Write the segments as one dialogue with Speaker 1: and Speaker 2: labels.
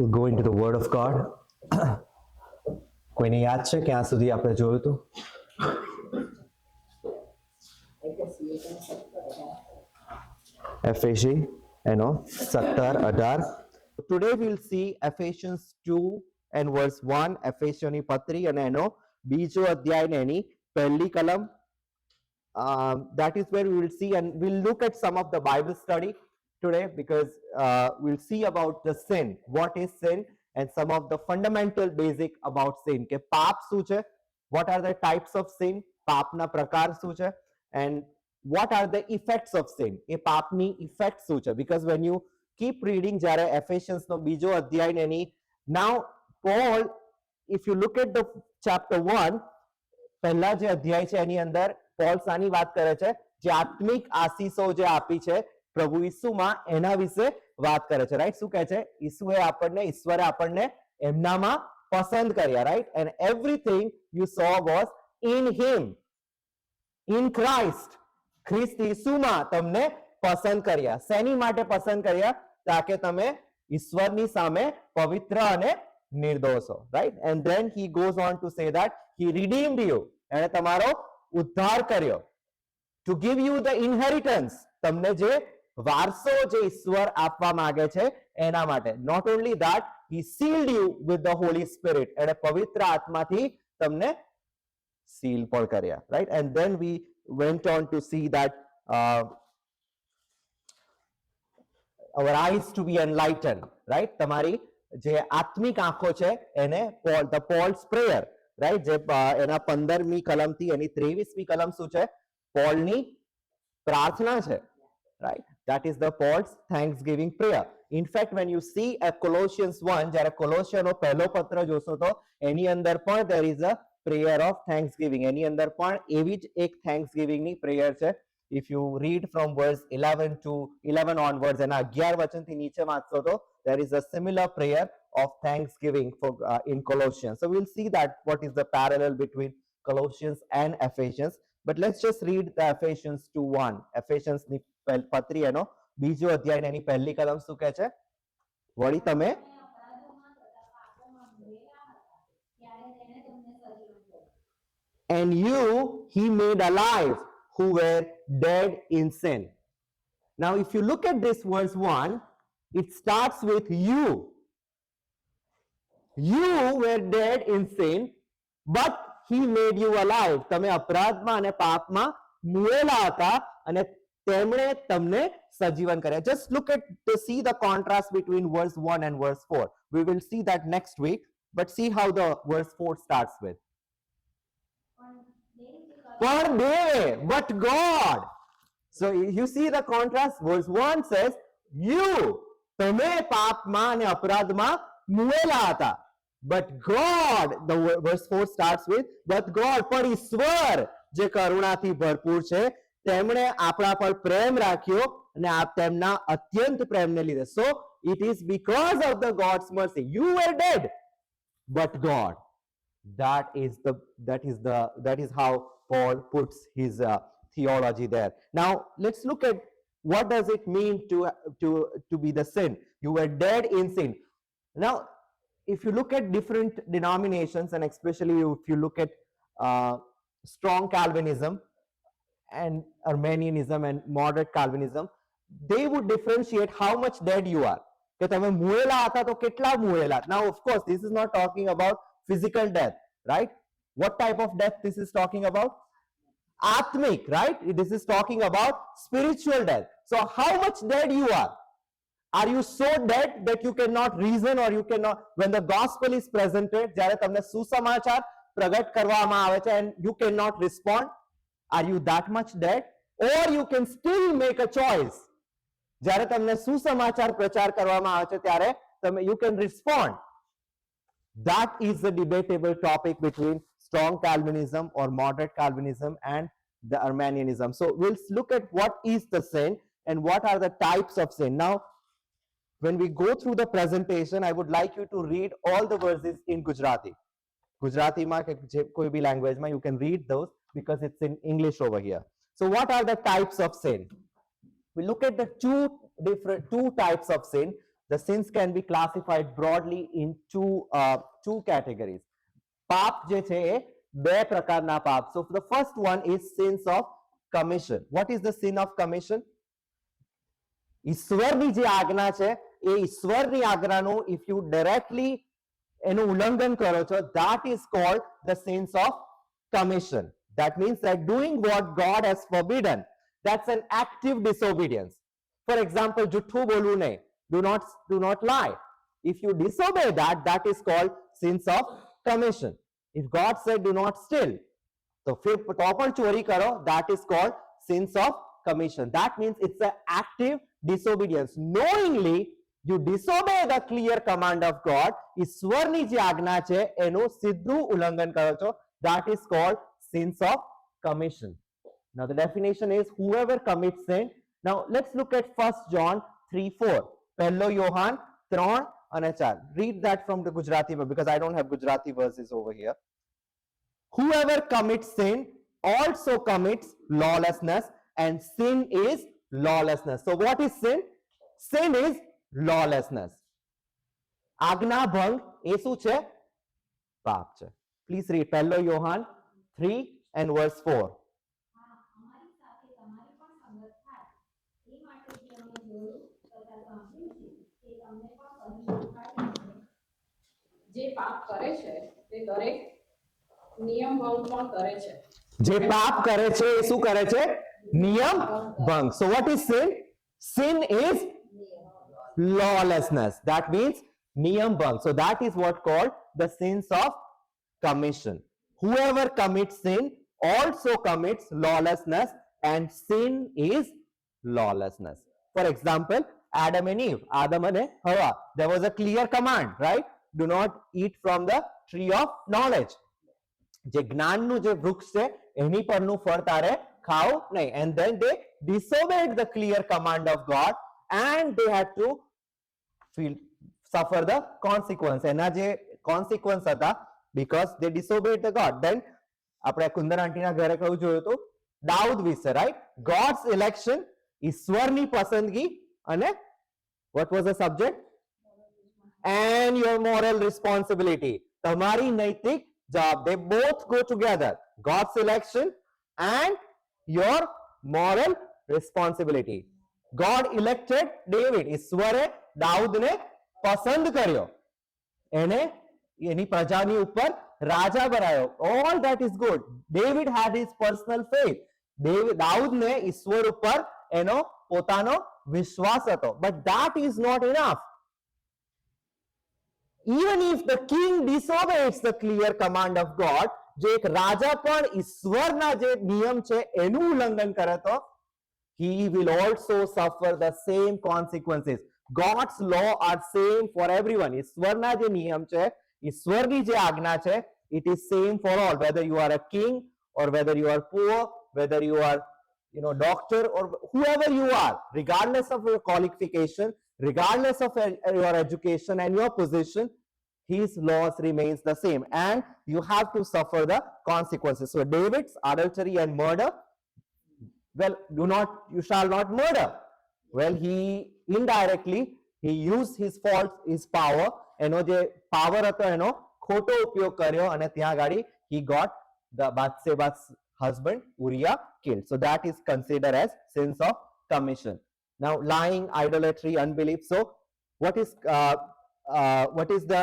Speaker 1: We'll go into the Word of God. કોઈને યાદ છે ક્યાં સુધી આપણે જોયું હતું? એફએસી એનો 17-18. Today we'll see Ephesians 2 and verse 1, એફેસીઓની પત્રી અને એનો બીજો અધ્યાય ને એની પહેલી કલમ. That is where we will see, and we'll look at some of the Bible study today, because we'll see about the sin, what is sin, and some of the fundamental basic about sin. કે પાપ શું છે, what are the types of sin, પાપના પ્રકાર શું છે, and what are the effects of sin, A પાપની effects શું છે. Because when you keep reading જ્યારે Ephesians નો બીજો અધ્યાય ને એની, now Paul, if you look at the chapter 1, પહેલા જે અધ્યાય છે એની અંદર પોલ સાની વાત કરે છે, જે આત્મિક આશીષો જે આપી છે પ્રભુ ઈસુમાં, એના વિશે વાત કરે છે, રાઈટ? શું કહે છે? ઈશ્વરે આપણને એમનામાં પસંદ કર્યા, right? And everything you saw was in him, in Christ. ખ્રિસ્ત ઈસુમાં તમને પસંદ કર્યા. શેની માટે પસંદ કર્યા? તાકે તમે ઈશ્વરની સામે પવિત્ર અને નિર્દોષ હો, right? And then he goes on to say that he redeemed you, એણે તમારો ઉદ્ધાર કર્યો, to give you the inheritance, તમને જે વારસો જે ઈશ્વર આપવા માંગે છે એના માટે. Not only that, he sealed you with the Holy Spirit, એણે પવિત્ર આત્માથી તમને seal પણ કર્યા, right? And then we went on to see that our eyes to be enlightened, right? તમારી જે આત્મિક આંખો છે એને the Paul's prayer, right? જે એના 15મી કલમથી એની 23મી કલમ શું છે? પોલની પ્રાર્થના છે, right? That is the Paul's thanksgiving prayer. In fact, when you see at Colossians 1, જ્યારે કોલોસિયનો પહેલો પત્ર જોશો તો એની અંદર પણ there is a prayer of thanksgiving. એની અંદર પણ એવી જ એક thanksgiving ની prayer છે. If you read from verse 11 onwards, એના 11 વચનથી નીચે વાંચશો તો there is a similar prayer of thanksgiving for in Colossians. So we'll see that what is the parallel between Colossians and Ephesians. But let's just read the Ephesians 2:1. Ephesians ની પત્રી એનો બીજો અધ્યાય ને એની પહેલી કલમ શું કહે છે? વળી તમે and you he made alive who were dead in sin. Now if you look at this verse 1, it starts with you. You were dead in sin, but he made you alive. તમે અપરાધમાં અને પાપમાં મુએલા હતા અને તેમણે તમને સજીવન કર્યા. Just look at to see the contrast between verse 1 and verse 4. We will see that next week, but see how the verse 4 starts with. For they, but God. So you see the contrast. Verse 1 says, you, તમે પાપમાં અને અપરાધમાં મુએલા હતા. But God, the verse 4 starts with, but God, પર ઈશ્વર જે કરુણાથી ભરપૂર છે, તેમણે આપણા પર પ્રેમ રાખ્યો અને તેમના અત્યંત પ્રેમને લીધે. So it is because of the God's mercy. You were dead, but God. That is how Paul puts his theology there. Now let's look at what does it mean to be the sin. You were dead in sin. Now if you look at different denominations, and especially if you look at strong Calvinism and Arminianism and moderate Calvinism, they would differentiate how much dead you are. કે તમે મુએલા હતા તો કેટલા મુએલા. Now of course this is not talking about physical death, right? What type of death this is talking about? Atmic, right? This is talking about spiritual death. So how much dead you are? Are you so dead that you cannot reason, or you cannot, when the gospel is presented, જ્યારે તમને સુસમાચાર પ્રગટ કરવામાં આવે છે and you cannot respond, are you that much dead? Or you can still make a choice. જ્યારે તમને સુસમાચાર પ્રચાર કરવામાં આવે છે ત્યારે તમે you can respond. That is the debatable topic between strong Calvinism or moderate Calvinism and the Arminianism. So we'll look at what is the sin and what are the types of sin. Now when we go through the presentation, I would like you to read all the verses in Gujarati. Gujaratiમાં કે જે કોઈ બી લેંગ્વેજમાં you can read those because it's in English over here. So what are the types of sin? We look at the two types of sin. the sins can be classified broadly in two categories. પાપ જે છે એ બે પ્રકારના પાપ. So the first one is sins of commission. What is the sin of commission? ઈશ્વરની જે આજ્ઞા છે એ ઈશ્વરની આજ્ઞાનું if you directly એનું ઉલ્લંઘન કરો છો, that is called the sins of commission. That means that doing what God has forbidden, that's an active disobedience. For example, જુઠ્ઠું બોલવું નહીં, do not lie. If you disobey that, that is called sins of commission. If God said do not steal, so फिर तो पण चोरी करो, that is called sins of commission. That means it's an active disobedience. Knowingly you disobey the clear command of God. ઈશ્વરની જે આજ્ઞા છે એનું સીધું ઉલ્લંઘન કરો છો, that is called sins of commission. Now the definition is whoever commits sin. Now let's look at 1 John 3:4. પહેલો યોહાન 3 અને 4. Read that from the Gujarati because I don't have Gujarati verses over here. Whoever commits sin also commits lawlessness, and sin is lawlessness. So what is sin? Sin is lawlessness. આજ્ઞા ભંગ એ શું છે? પાપ છે. Please read પહેલો Yohan 3 and verse 4.
Speaker 2: જે પાપ કરે છે તે દરેક નિયમ ભંગ પણ કરે છે.
Speaker 1: જે પાપ કરે છે એ શું કરે છે? નિયમ ભંગ. So what is sin? Sin is lawlessness. That means niyam bhang. So that is what called the sins of commission. Whoever commits sin also commits lawlessness, and sin is lawlessness. For example, Adam and Eve, Adam and Hawa, there was a clear command, right? Do not eat from the tree of knowledge. જે જ્ઞાનનું જે વૃક્ષ છે એની પરનું ફળ તારે ખાઓ નહીં. And then they disobeyed the clear command of God, and they had to suffer the consequence. એના જે consequence હતા because they disobeyed the God. Then આપણે કુંદન આંટીના ઘરે કહું જોયું હતું દાઉદ વિશે, right? God's election, ઈશ્વરની પસંદગી, અને what was the subject? And your moral responsibility. તમારી નૈતિક job, they both go together. God's election and your moral responsibility. God elected David. ઈશ્વરે દાઉદને પસંદ કર્યો, એને એની પ્રજાની ઉપર રાજા બનાવ્યો. All that is good. David had his personal faith. દાઉદને ઈશ્વર ઉપર એનો પોતાનો વિશ્વાસ હતો. But that is not enough. Even if the king disobeys the clear command of God, જે એક રાજા પણ ઈશ્વરના જે નિયમ છે એનું ઉલ્લંઘન કરે તો he will also suffer the same consequences. God's law are same for everyone. ઈશ્વરના જે નિયમ છે, ઈશ્વરની જે આજ્ઞા છે, it is same for all, whether you are a king or whether you are poor, whether you are doctor or whoever you are, regardless of your qualification, regardless of your education and your position, his laws remains the same, and you have to suffer the consequences. So David's adultery and murder, well, you shall not murder. Well, he indirectly he used his fault, his power, એનો જે power હતો એનો ખોટો ઉપયોગ કર્યો, અને ત્યાં ગાડી he got the Bathsheba's husband Uriah killed. So that is considered as sins of commission. Now lying, idolatry, unbelief. So what is the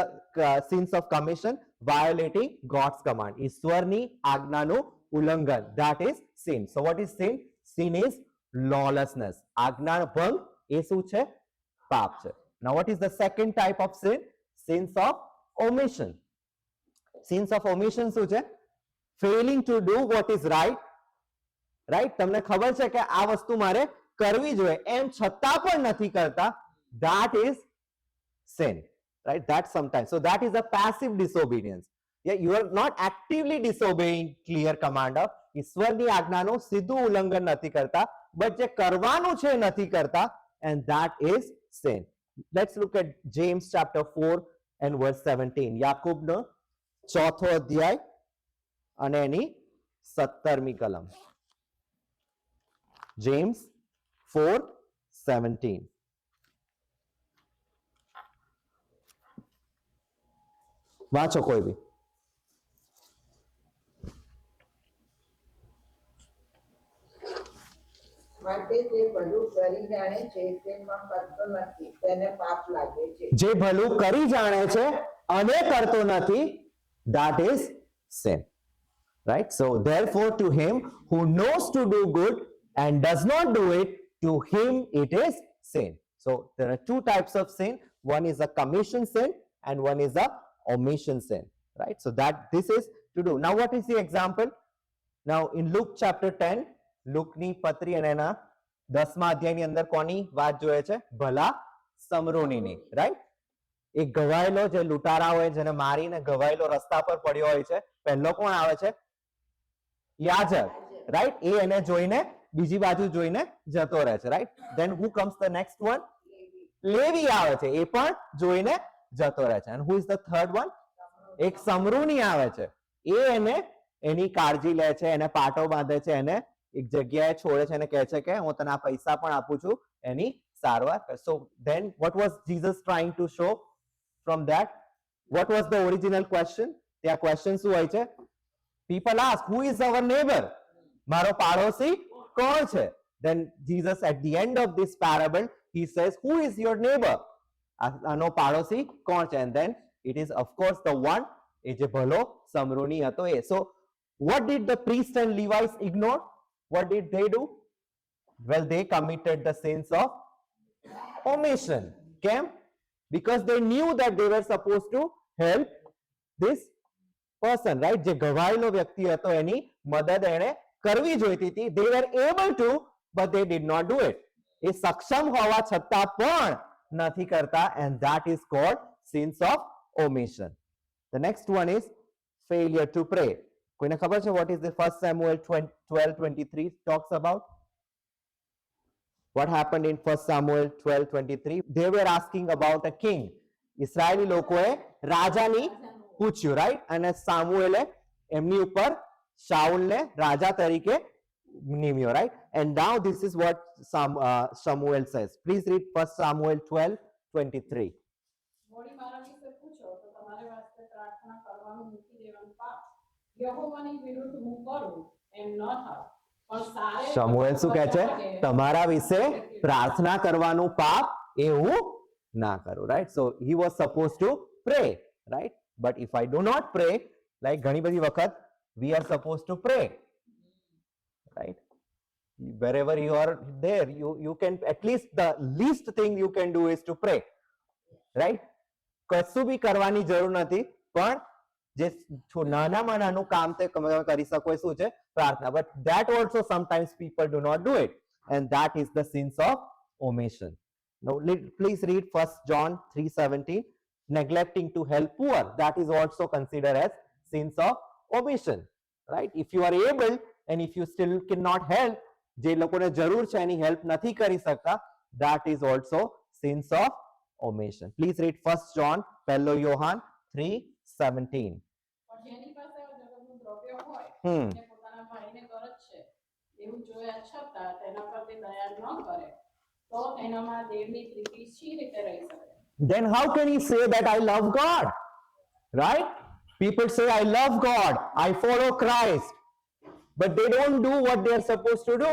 Speaker 1: sins of commission? Violating God's command. ઈશ્વરની આજ્ઞાનું ઉલ્લંઘન, that is sin. So what is sin? Sin is lawlessness. આજ્ઞા ભંગ એ શું છે? પાપ છે. Now what is the second type of sin? Sins of omission. Sins of omission શું છે? Failing to do what is right. Right? તમને ખબર છે કે આ વસ્તુ મારે કરવી જોઈએ, એમ છતાં પણ નથી કરતા. That is sin. Right? That sometimes. So that is a passive disobedience. Yeah, you are not actively disobeying clear command of ઈશ્વરની આજ્ઞાનું સીધું ઉલ્લંઘન નથી કરતા, but જે કરવાનું છે નથી કરતા, and that is sin. Let's look at James chapter 4 and verse 17. યાકૂબનો ચોથો અધ્યાય અને એની 17મી કલમ. James 4:17. વાંચો કોઈ બી.
Speaker 3: માટે જે ભલું કરી જાણે છે તેમાં કરતો નથી તેને પાપ લાગે છે.
Speaker 1: જે ભલું કરી જાણે છે અને કરતો નથી, that is sin. Right? So therefore to him who knows to do good and does not do it, to him it is sin. So there are two types of sin. One is a commission sin and one is a omission sin. Right? So that this is to do. Now what is the example? Now in Luke chapter 10, લુકની પત્રી અને એના 10મા અધ્યાયની અંદર કોની વાત જોઈએ છે? ભલા સમરૂનીની. Right? એક ઘવાયેલો જે લૂંટારા હોય જેને મારીને ઘવાયેલો રસ્તા પર પડ્યો હોય છે, પહેલો કોણ આવે છે? યાજક. રાઈટ? એ એને જોઈને બીજી બાજુ જોઈને જતો રહે છે. Right? Then who comes the next one? લેવી આવે છે, એ પણ જોઈને જતો રહે છે. And who is the third one? એક સમરૂની આવે છે, એ એને એની કાળજી લે છે, એને પાટો બાંધે છે, એને એક જગ્યાએ છોડે છે અને કહે છે કે હું તને આ પૈસા પણ આપું છું એની સારવાર કર. So then what was Jesus trying to show from that? What was the original question? ત્યાં question શું હોય છે? People ask, who is our neighbor? મારો પાડોશી કોણ છે? Then Jesus at the end of this parable he says, who is your neighbor? આનો પાડોશી કોણ છે? And then it is of course the one, એ જે ભલો સમરૂની હતો એ. So what did the priest and Levites ignore? What did they do? Well, they committed the sins of omission. કેમ? Because they knew that they were supposed to help this person, right? જે ઘવાયેલો વ્યક્તિ હતો એની મદદ એણે કરવી જોઈતી હતી. They were able to, but they did not do it. એ સક્ષમ હોવા છતાં પણ નથી કરતા, and that is called sins of omission. The next one is failure to pray. કોઈને ખબર છે what is the 1 Samuel 12:23 talks about? What happened in 1 Samuel 12:23? They were asking about a king. ઇસરાયેલી લોકોએ રાજાની પૂછ્યું, right? અને સામુએલે એમની ઉપર શાઉલને રાજા તરીકે નિમ્યો, right? And now this is what Samuel says. Please read 1 Samuel 12:23.
Speaker 2: વળી મારા વિશે પૂછો તો તમારે વાસ્તે પ્રાર્થના કરવાનું મૂકી દેવાનું પાપ યહોવાની વિરુદ્ધ હું કરું એમ ન થાય. પણ સારે
Speaker 1: શમુએલ શું કહે છે? તમારા વિશે પ્રાર્થના કરવાનું પાપ એ હું ના કરું, right? So he was supposed to pray, right? But if I do not pray, like ઘણી બધી વખત we are supposed to pray, right? Wherever you are there, you can, at least the least thing you can do is to pray, right? કશું બી કરવાની જરૂર નથી, પણ જે નાનામાં નાનું કામ તે કરી શકો એ શું છે? પ્રાર્થના. But that also sometimes people do not do it, and that is the sins of omission. Now please read 1 John 3:17. Neglecting to help poor, that is also considered as sins of omission, right? If you are able and if you still cannot help, જે લોકોને જરૂર છે એની help નથી કરી શકતા, that is also sins of omission. Please read 1 John, પહેલો યોહાન 3:17.
Speaker 2: પણ જેની પાસે આ જગતનું દ્રવ્ય હોય ને પોતાના ભાઈને ગરજ છે એવું જોયા છતાં તેના પર તે દયા ન કરે તો તેનામાં દેવની પ્રીતિ શી રીતે રહી શકે?
Speaker 1: Then how can he say that I love God? Right? People say I love God, I follow Christ, but they don't do what they are supposed to do.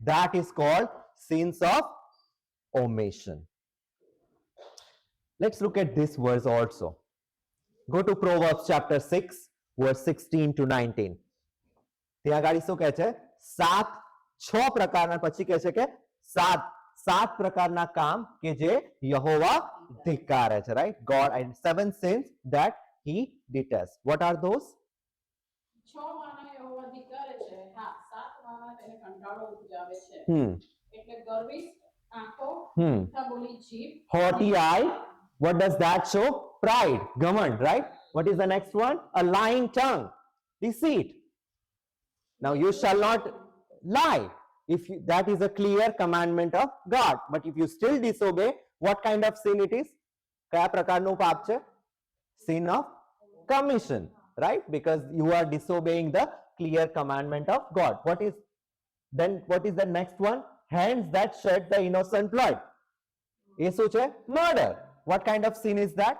Speaker 1: That is called sins of omission. Let's look at this verse also. Go to Proverbs chapter 6 verse 16 to 19. ત્યાં ગાડી શું કહે છે? 6 પ્રકારના, પછી કહે છે કે 7 પ્રકારના કામ કે જે યહોવા ધિક્કારે છે, right? God, and 7 sins that he detests. What are those?
Speaker 2: 6 વાના યહોવા ધિક્કારે છે, હા 7 વાના તેને કંટાળો ઉપજાવે છે. એટલે ગર્વિષ્ઠ આંખો, મીઠા બોલી જીભ,
Speaker 1: Haughty eye. What does that show? Pride, ઘમંડ, right? What is the next one? A lying tongue, deceit. Now you shall not lie. If you, that is a clear commandment of God, but if you still disobey, what kind of sin it is? કયા પ્રકારનું પાપ છે? Sin of commission, right? Because you are disobeying the clear commandment of God. What is the next one? Hands that shed the innocent blood. એ શું છે? Murder. What kind of sin is that?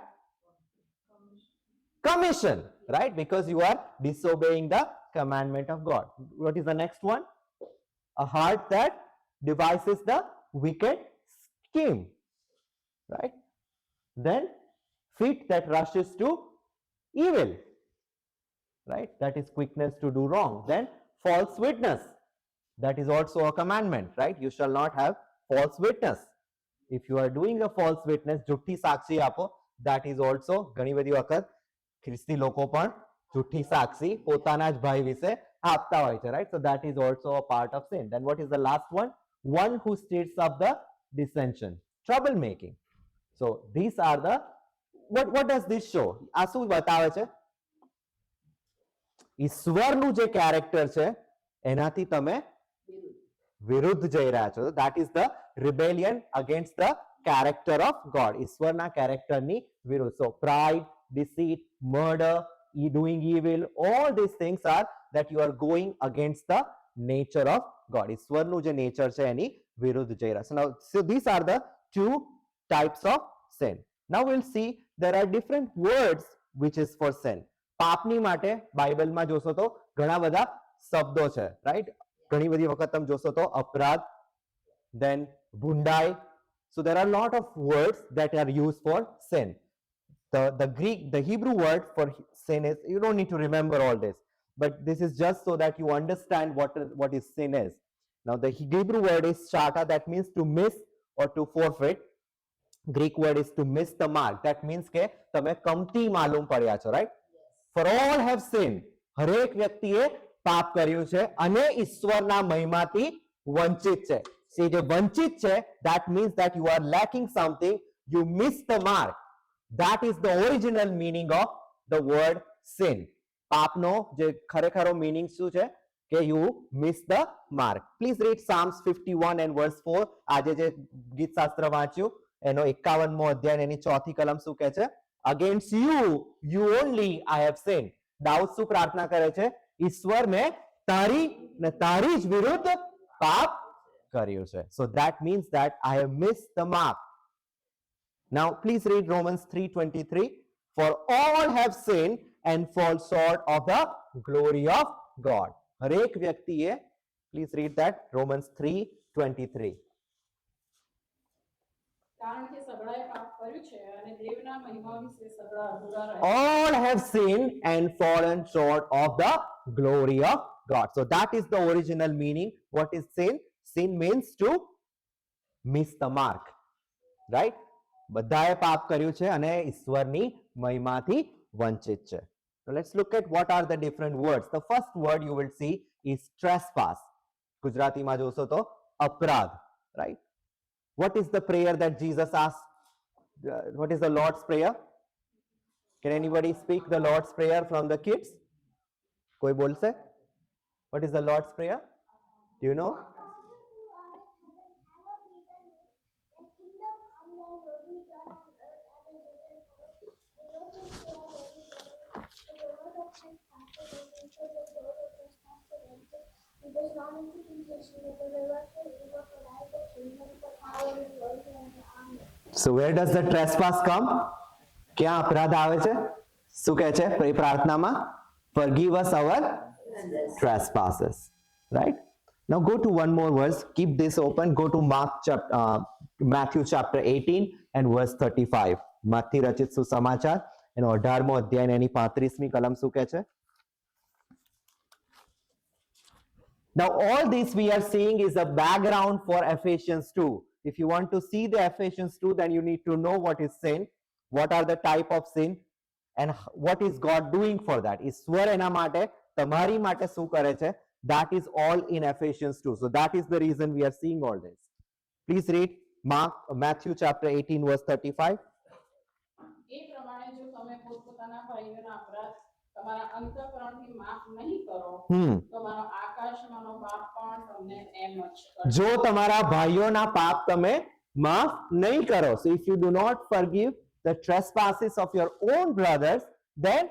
Speaker 1: commission, right? Because you are disobeying the commandment of God. What is the next one? A heart that devises the wicked scheme, right? Then feet that rushes to evil, right? That is quickness to do wrong. Then false witness, that is also a commandment, right? You shall not have false witness. If you are doing a false witness, જુઠ્ઠી સાક્ષી આપો, that is also ઘણી બધી વખત ખ્રિસ્તી લોકો પણ જુઠ્ઠી સાક્ષી પોતાના જ ભાઈ વિશે આપતા હોય છે, right? So that is also a part of sin. Then what is the last one? One who stirs up the dissension, troublemaking. So these are the, what does this show? આ શું બતાવે છે? ઈશ્વરનું જે કેરેક્ટર છે એનાથી તમે વિરુદ્ધ જઈ રહ્યા છો. That is the rebellion against the character of God. ઈશ્વરના કેરેક્ટરની વિરુદ્ધ. So pride, deceit, murder, doing evil, all these things are that you are going against the nature of God. ઈશ્વરનું જે nature છે એની વિરુદ્ધ જઈ રહ્યા. So these are the two types of sin. Now we'll see there are different words which is for sin. પાપની માટે બાઇબલમાં જોશો તો ઘણા બધા શબ્દો છે, right? ઘણી બધી વખત તમે જોશો તો અપરાધ, then ભૂંડાઈ. So there are a lot of words that are used for sin. The Hebrew word for sin is, you don't need to remember all this, but this is just so that you understand what is sin is. Now the Hebrew word is shata, that means to miss or to forfeit. Greek word is to miss the mark, that means કે તમે કમતી માલુમ પડ્યા છો, right? For all have sinned, હરેક વ્યક્તિએ પાપ કર્યું છે અને ઈશ્વરના મહિમાથી વંચિત છે. See, જે વંચિત છે, that means that you are lacking something, you miss the mark. That is the original meaning of the word sin. પાપનો જે ખરેખરો meaning શું છે? કે you miss the mark. Please read Psalms 51 and verse 4. આજે જે ગીતશાસ્ત્ર વાંચ્યું એનો 51મો અધ્યાય એની ચોથી કલમ શું કહે છે? Against you only I have sinned. Dawood શું પ્રાર્થના કરે છે? ઈશ્વર મેં તારી ને તારી જ વિરુદ્ધ પાપ કર્યું છે. So that means that I have missed the mark. Now please read Romans 3:23. For all have sinned and fall short of the glory of God. હરેક વ્યક્તિએ, please read that, Romans 3:23.
Speaker 2: કારણ કે સગળાએ પાપ કર્યું છે અને દેવના મહિમા વિશે સગળા અધૂરા રહે.
Speaker 1: All have sinned and fallen short of the glory of God. So that is the original meaning. What is sin? Sin means to miss the mark, right? બધાએ પાપ કર્યું છે અને ઈશ્વરની મહિમાથી વંચિત છે. So let's look at what are the different words. The first word you will see is trespass. ગુજરાતીમાં જોશો તો અપરાધ, right? What is the prayer that Jesus asked? What is the Lord's Prayer? Can anybody speak the Lord's Prayer from the kids? कोई बोल से? What is the Lord's Prayer? Do you know? So where does the trespass come? ક્યાં અપરાધ આવે છે? શું કહે છે પ્રાર્થનામાં? Forgive us our trespasses, right? Now go to one more verse. Keep this open. Go to Matthew chapter 18 and verse 35. મત્થી રચિત સુસમાચાર એનો 18મો અધ્યાય એની 35મી કલમ શું કહે છે? Now all this we are seeing is a background for Ephesians 2. If you want to see the Ephesians 2, then you need to know what is sin, what are the type of sin, and what is God doing for that. ઈશ્વર એના માટે તમારી માટે શું કરે છે? That is all in Ephesians 2. So that is the reason we are seeing all this. Please read Matthew chapter 18 verse 35.
Speaker 2: એ પ્રમાણે જો તમે પોતપોતાના ભાઈઓના અપરાધ તમારા અંતઃકરણથી માફ નહીં કરો તો મારો આકાશમાંનો બાપ પણ તમને એમ જ કરશે.
Speaker 1: જો તમારા ભાઈઓના પાપ તમે માફ નહીં કરો. So if you do not forgive the trespasses of your own brothers, then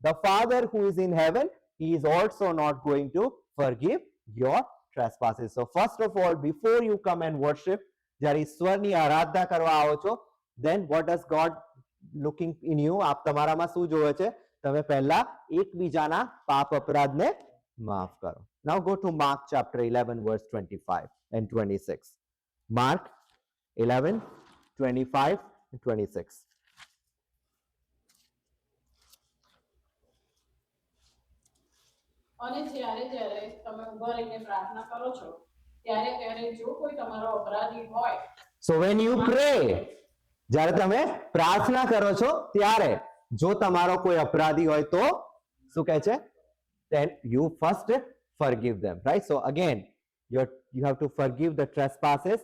Speaker 1: the Father who is in heaven, he is also not going to forgive your trespasses. So first of all, before you come and worship, જ્યારે ઈશ્વરની આરાધના કરવા આવો છો, then what does God looking in you? આપ તમારામાં શું જોવે છે? તમે પહેલા એકબીજાના પાપ અપરાધને માફ કરો. Now go to Mark chapter 11 verse 25 and 26. Mark 11, 25 and 26.
Speaker 2: અને જ્યારે જ્યારે તમે ઊભા રહીને પ્રાર્થના કરો છો ત્યારે ત્યારે જો કોઈ તમારો અપરાધી હોય
Speaker 1: So when you pray, જ્યારે તમે પ્રાર્થના કરો છો ત્યારે જો તમારો કોઈ અપરાધી હોય તો શું કહે છે? Then you first forgive them, right? So again, you have to forgive the trespasses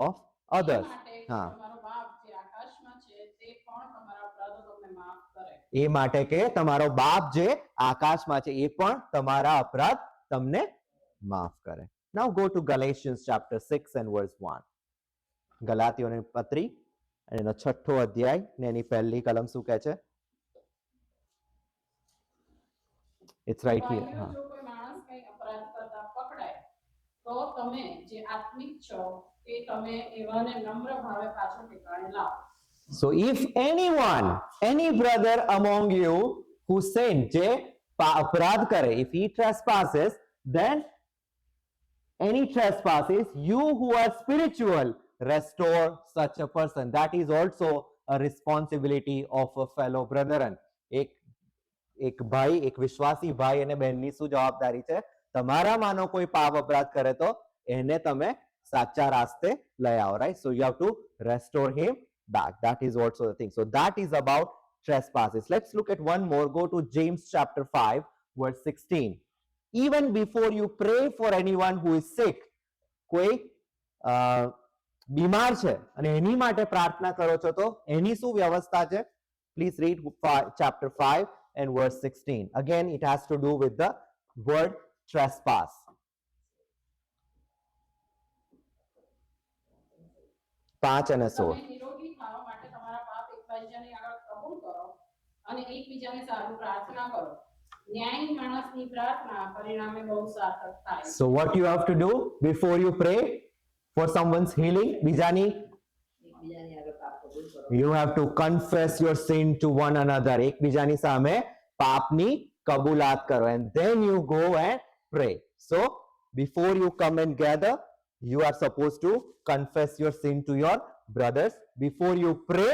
Speaker 1: of
Speaker 2: A
Speaker 1: others.
Speaker 2: માટે
Speaker 1: હા,
Speaker 2: તમારો બાપ જે આકાશમાં છે તે પણ તમારા અપરાધો તમને માફ કરે.
Speaker 1: એ માટે કે તમારો બાપ જે આકાશમાં છે એ પણ તમારા અપરાધ તમને માફ કરે. Now go to Galatians chapter 6 and verse 1. ગલાતીઓની પત્રી અને એનો 6થો અધ્યાય ને એની પહેલી કલમ શું કહે છે? It's right here.
Speaker 2: ભાઈઓ,
Speaker 1: હા.
Speaker 2: જો કોઈ માણસ કંઈ અપરાધ કરતા પકડાય તો તમે જે આત્મિક છો તે તમે એવાને નમ્ર ભાવે પાછો ઠેકાણે લાવો.
Speaker 1: So if anyone, any brother among you who sin, જે અપરાધ કરે, if he trespasses, then any trespasses, you who are spiritual, restore such a person. That is also a responsibility of a fellow brethren. એક ભાઈ, એક વિશ્વાસી ભાઈ અને બહેનની શું જવાબદારી છે? તમારામાંનો કોઈ પાપ અપરાધ કરે તો એને તમે સાચા રાસ્તે લઈ આવો, right? So you have to restore him back. That is also the thing. So that is about trespasses. Let's look at one more. Go to James chapter 5 verse 16. Even before you pray for anyone who is sick, કોઈ બીમાર છે અને એની માટે પ્રાર્થના કરો છો તો એની શું વ્યવસ્થા છે? Please read chapter 5 and verse 16. Again, it has to do with the word trespass. પાંચ અને 16.
Speaker 2: તમે નિરોગી થવા માટે તમારા પાપ એકબીજાની આગળ કબૂલ કરો અને એકબીજાને સારું પ્રાર્થના કરો. ન્યાયી માણસની પ્રાર્થના પરિણામે બહુ સાર્થક થાય.
Speaker 1: So what you have to do before you pray for someone's healing? બીજાની
Speaker 3: એકબીજાની આગળ પાપ કબૂલ કરો.
Speaker 1: you have to confess your sin to one another. એકબીજાની સામે પાપની કબૂલાત કરો and then you go and pray. So before you come and gather, you are supposed to confess your sin to your brothers. Before you pray,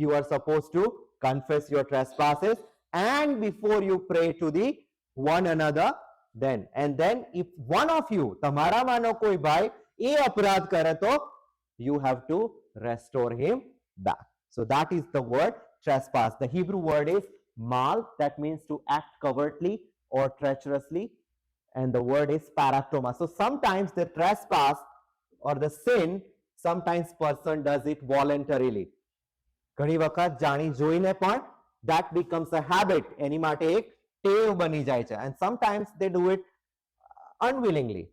Speaker 1: you are supposed to confess your trespasses, and before you pray to the one another, and then if one of you, તમારામાંનો કોઈ ભાઈ એ અપરાધ કરે તો you have to restore him back. So that is the word trespass. The Hebrew word is mal, that means to act covertly or treacherously, and the word is paratoma. So sometimes the trespass or the sin, sometimes person does it voluntarily. ઘણી વખત જાણી જોઈને પણ that becomes a habit. એની માટે એક ટેવ બની જાય છે. And sometimes they do it unwillingly.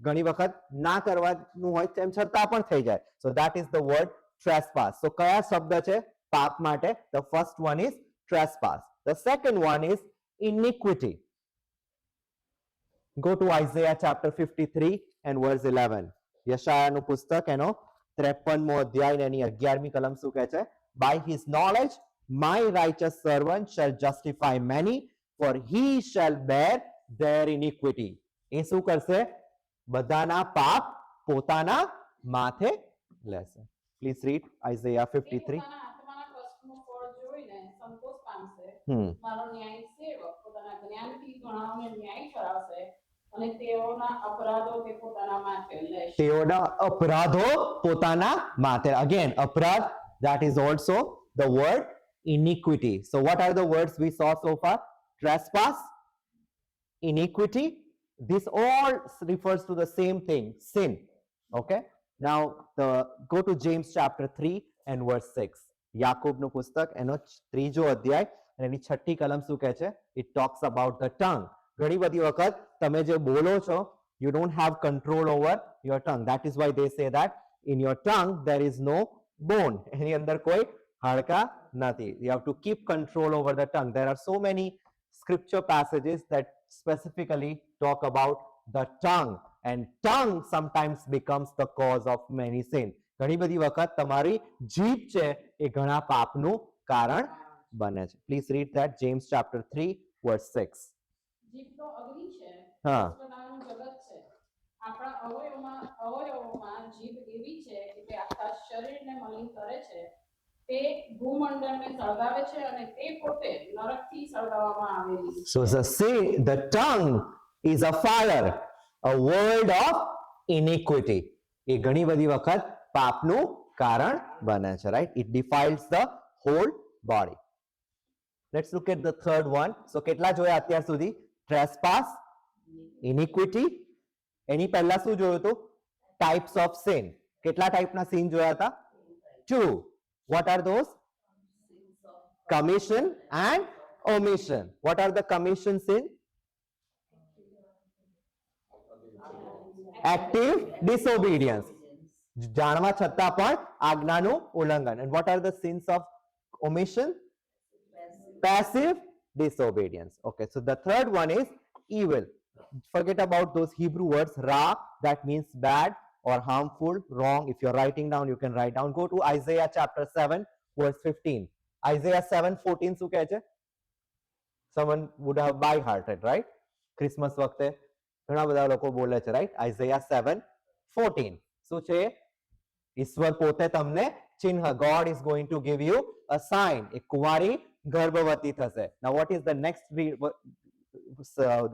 Speaker 1: ઘણી વખત ના કરવાનું હોય તેમ છતાં પણ થઈ જાય. So that is the word trespass. So કયા શબ્દ છે પાપ માટે? The first one is trespass. The second one is iniquity. Go to Isaiah chapter 53 and verse 11. યશાયાનું પુસ્તક એનો 53મો અધ્યાય ને એની 11મી કલમ શું કહે છે? By his knowledge my righteous servant shall justify many, for he shall bear their iniquity. એ શું કરશે? બધાના પાપ પોતાના માથે લેશે. Please read Isaiah
Speaker 2: તે
Speaker 1: 53.
Speaker 2: પોતાના આત્માના કષ્ટનું ફળ જોઈને સંતોષ પામશે.
Speaker 1: Hmm.
Speaker 2: મારો ન્યાયી સેવક પોતાના જ્ઞાનથી ઘણાઓને ન્યાય કરાવશે અને તેઓના અપરાધો તે પોતાના માથે લેશે.
Speaker 1: તેઓના અપરાધો પોતાના માથે. Again, અપરાધ, that is also the word iniquity. So what are the words we saw so far? Trespass, iniquity. This all refers to the same thing, sin. Okay? Now go to James chapter 3 and verse 6. યાકૂબનું પુસ્તક એનો 3જો અધ્યાય અને એની 6ઠી કલમ શું કહે છે? It talks about the tongue. ઘણી બધી વખત તમે જે બોલો છો, you don't have control over your tongue. That is why they say that in your tongue there is no bone. એની અંદર કોઈ હાડકા નથી. You have to keep control over the tongue. There are so many scripture passages that specifically talk about the tongue, and tongue sometimes becomes the cause of many sin. ઘણી બધી વખત તમારી જીભ છે એ ઘણા પાપનું કારણ બને છે. Please read that. James chapter 3 વર્સ 6.
Speaker 2: જીભ તો અગ્નિ છે,
Speaker 1: હા.
Speaker 2: રસકણાનું જગત છે. આપણા અવયવોમાં જીભ એવી છે કે તે આખા શરીરને મલિન કરે છે. તે ભૂમંડળને સળગાવે છે અને તે પોતે નરકથી સળગાવવામાં આવેલી છે.
Speaker 1: So the tongue is a fire, a word of iniquity. એ ઘણી બધી વખત પાપનું કારણ બને છે, right? It defiles the whole body. Let's look at the third one. So કેટલા જોયા અત્યાર સુધી? Trespass, iniquity. એની પહેલા શું જોયું હતું? Types of sin. કેટલા ટાઈપના sin જોયા હતા? 2. What are those? Commission and omission. What are the commission sin? Active disobedience. જાણવા છતાં પણ આજ્ઞાનું ઉલ્લંઘન. And what are the sins of omission? Passive disobedience. Okay, so the third one is evil. Forget about those Hebrew words ra, that means bad or harmful, wrong. If you're writing down, you can write down. Go to Isaiah chapter 7 verse 15. Isaiah 7:14 શું કહે છે? Someone would have by hearted, right? Christmas વખતે ઘણા બધા લોકો બોલે છે, right? Isaiah 7:14 શું છે? ઈશ્વર પોતે તમને ચિહ્ન, God is going to give you a sign. એક કુંવારી ગર્ભવતી થશે. Now what is the next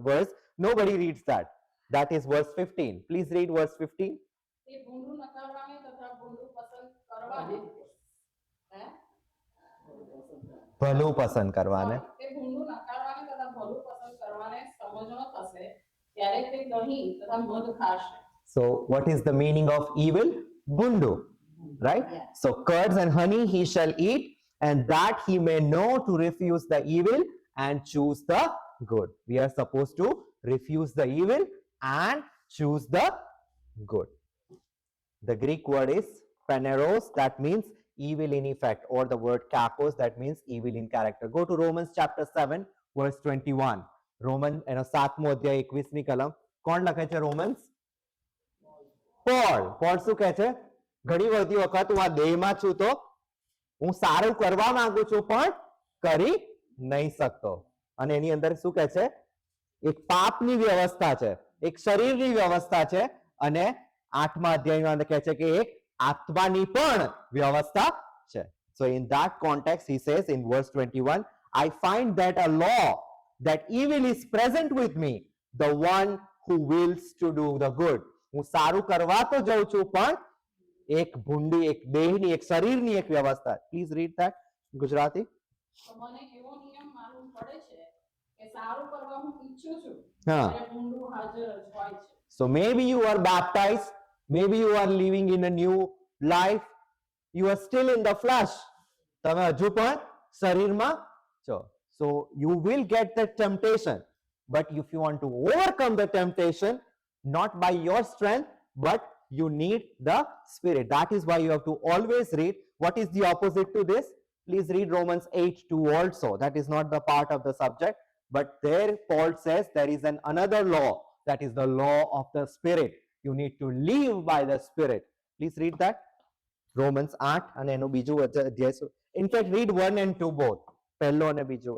Speaker 1: verse? Nobody reads that. That is verse 15. Please read verse 15.
Speaker 2: તે ભૂંડું નકારવાને તથા ભૂંડું પસંદ કરવાને
Speaker 1: ભલું પસંદ કરવાને.
Speaker 2: તે ભૂંડું નકારવાને તથા ભલું પસંદ કરવાને સમજણો થશે ત્યારે તે દહીં તથા મધ ખાશે.
Speaker 1: So what is the meaning of evil? Bundu, right?
Speaker 3: Yeah.
Speaker 1: So curds and honey he shall eat, and that he may know to refuse the evil and choose the good. We are supposed to refuse the evil and choose the good. The Greek word is phaneros, that means evil in effect, or the word kakos, that means evil in character. Go to Romans chapter 7 verse 21. Roman એનો 7મો અધ્યાય 21મી કલમ. કોણ લખે છે રોમન્સ? Pole. Pole શું કહે છે? ઘણી બધી વખત હું આ દેહમાં છું તો હું સારું કરવા માંગુ છું પણ કરી નહીં શકતો. અને એની અંદર શું કહે છે? એક પાપની વ્યવસ્થા છે, એક શરીરની વ્યવસ્થા છે, અને 8મા અધ્યાયમાં કહે છે કે એક આત્માની પણ વ્યવસ્થા છે. So in that context he says in verse 21, I find that a law, that evil is present with me, the one who wills to do the good. હું સારું કરવા તો જાઉં છું પણ એક ભૂંડી, એક દેહની, એક શરીરની એક વ્યવસ્થા. Please read that Gujarati.
Speaker 2: તો મને એવો નિયમ માલુમ પડે છે કે સારું કરવા હું ઈચ્છું છું
Speaker 1: હા.
Speaker 2: ત્યારે ભૂંડું હાજર જ હોય છે.
Speaker 1: So maybe you are baptized, maybe you are living in a new life, you are still in the flesh. તમે હજુ પણ શરીરમાં છો. So you will get the temptation, but if you want to overcome the temptation, not by your strength, but you need the Spirit. That is why you have to always read. What is the opposite to this? Please read Romans 8:2 also. That is not the part of the subject, but there Paul says there is another law, that is the law of the Spirit. You need to live by the Spirit. Please read that. Romans 8 અને એનું બીજું અધ્યાય. In fact, read 1 and 2 both. પહેલો અને બીજો.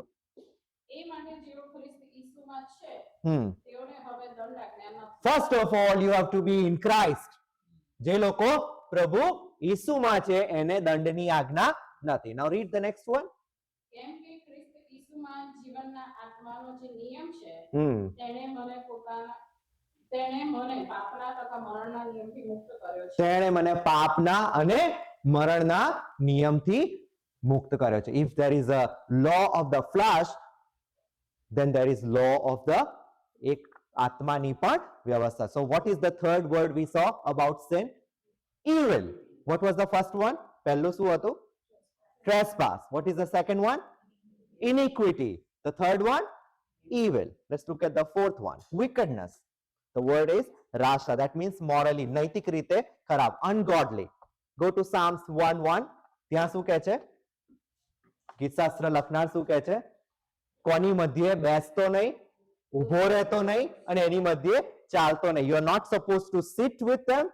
Speaker 2: એ માટે જેઓ ખ્રિસ્ત ઈસુમાં છે તેઓને હવે દંડ આજ્ઞા નથી.
Speaker 1: First of all, you have to be in Christ. જે લોકો પ્રભુ ઈસુમાં છે એને દંડની આજ્ઞા નથી. Now read the next one.
Speaker 2: કેમ કે ખ્રિસ્ત ઈસુમાં જીવનના આત્માનો જે નિયમ છે તેણે મને પાપના તથા મરણના નિયમથી મુક્ત કર્યો છે.
Speaker 1: તેણે મને પાપના અને મરણના નિયમથી મુક્ત કર્યો છે. If there is a law of the flesh, then there is law of the એક આત્માની પણ વ્યવસ્થા. So what is the third word we saw about sin? Evil. What was the first one? પહેલું શું હતું? Trespass. What is the second one? Iniquity. The third one? Evil. Let's look at the fourth one. Wickedness. The word is rasha. That means morally, નૈતિક રીતે ખરાબ, ungodly. Go to Psalms 1:1. ત્યાં શું કહે છે? ગીતશાસ્ત્ર લખનાર શું કહે છે? કોની મધ્યે બેસતો નહીં, ઉભો રહેતો નહીં, અને એની મધ્યે ચાલતો નહીં. You are not supposed to sit with them,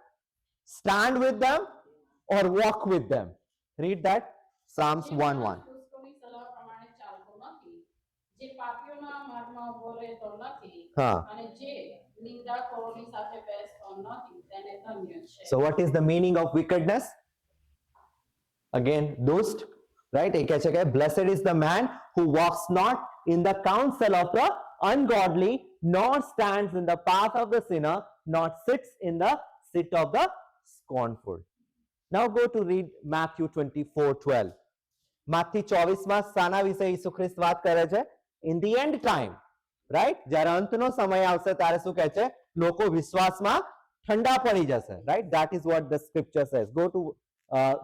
Speaker 1: stand with them, or walk with them. Read that. Psalms 1:1.
Speaker 2: દુષ્ટોની સલાહ પ્રમાણે જે પાપીઓના માર્ગમાં ઉભો રહેતો નથી
Speaker 1: હા.
Speaker 2: અને જે નિંદાખોરોની સાથે બેસતો નથી તેને ધન્ય છે.
Speaker 1: So what is the meaning of wickedness? Again, dust, right? એ કહે છે કે blessed is the man who walks not in the counsel of the ungodly, nor stands in the path of the sinner, nor sits in the seat of the scornful. Now go to read Matthew 24:12. માથી 24માં શાના વિશે ઈસુ ખ્રિસ્ત વાત કરે છે? In the end time, right? જ્યારે અંતનો સમય આવશે ત્યારે શું કહે છે? લોકો વિશ્વાસમાં ઠંડા પડી જશે, right? That is what the scripture says. Go to